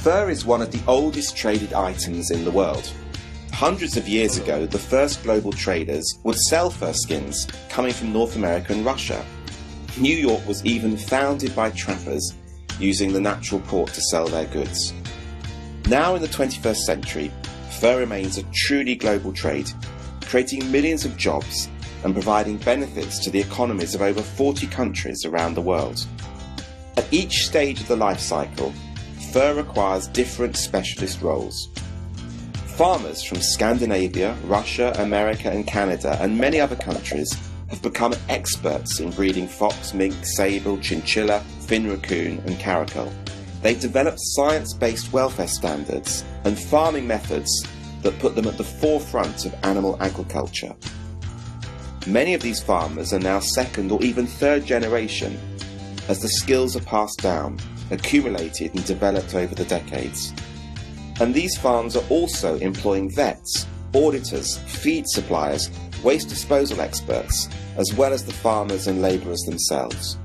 Fur is one of the oldest traded items in the world. Hundreds of years ago, the first global traders would sell fur skins coming from North America and Russia. New York was even founded by trappers using the natural port to sell their goods. Now in the 21st century, fur remains a truly global trade, creating millions of jobs and providing benefits to the economies of over 40 countries around the world. At each stage of the life cycle, fur requires different specialist roles. Farmers from Scandinavia, Russia, America and Canada and many other countries have become experts in breeding fox, mink, sable, chinchilla, fin raccoon and caracal. They've developed science-based welfare standards and farming methods that put them at the forefront of animal agriculture. Many of these farmers are now second or even third generation, as the skills are passed down, accumulated and developed over the decades. And these farms are also employing vets, auditors, feed suppliers, waste disposal experts, as well as the farmers and labourers themselves.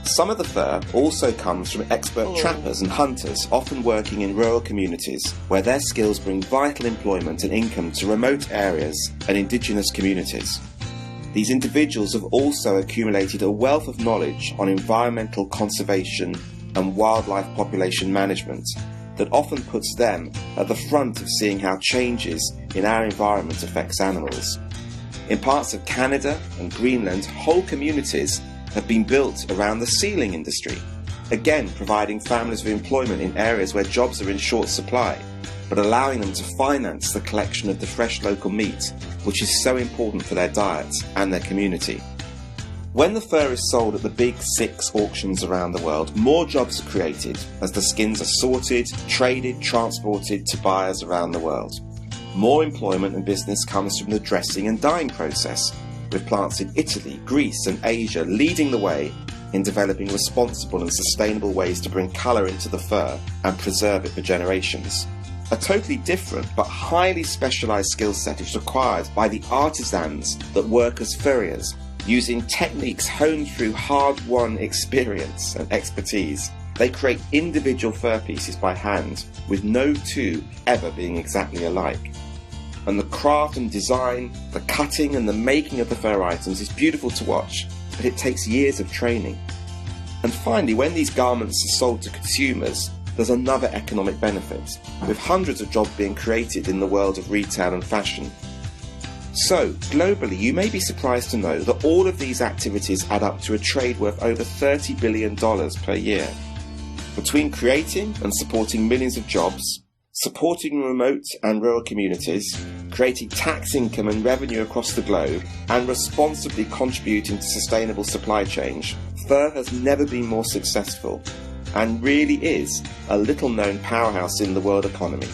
Some of the fur also comes from expert trappers and hunters, often working in rural communities, where their skills bring vital employment and income to remote areas and indigenous communities. These individuals have also accumulated a wealth of knowledge on environmental conservation and wildlife population management that often puts them at the front of seeing how changes in our environment affects animals. In parts of Canada and Greenland, whole communities have been built around the sealing industry, again providing families with employment in areas where jobs are in short supply, but allowing them to finance the collection of the fresh local meat, which is so important for their diet and their community. When the fur is sold at the big 6 auctions around the world, more jobs are created as the skins are sorted, traded, transported to buyers around the world. More employment and business comes from the dressing and dyeing process, with plants in Italy, Greece and Asia leading the way in developing responsible and sustainable ways to bring colour into the fur and preserve it for generations. A totally different but highly specialised skill set is required by the artisans that work as furriers, using techniques honed through hard-won experience and expertise. They create individual fur pieces by hand, with no two ever being exactly alike. And the craft and design, the cutting and the making of the fur items is beautiful to watch, but it takes years of training. And finally, when these garments are sold to consumers, there's another economic benefit, with hundreds of jobs being created in the world of retail and fashion. So, globally, you may be surprised to know that all of these activities add up to a trade worth over $30 billion per year. Between creating and supporting millions of jobs, supporting remote and rural communities, creating tax income and revenue across the globe, and responsibly contributing to sustainable supply chains, fur has never been more successful and really is a little-known powerhouse in the world economy.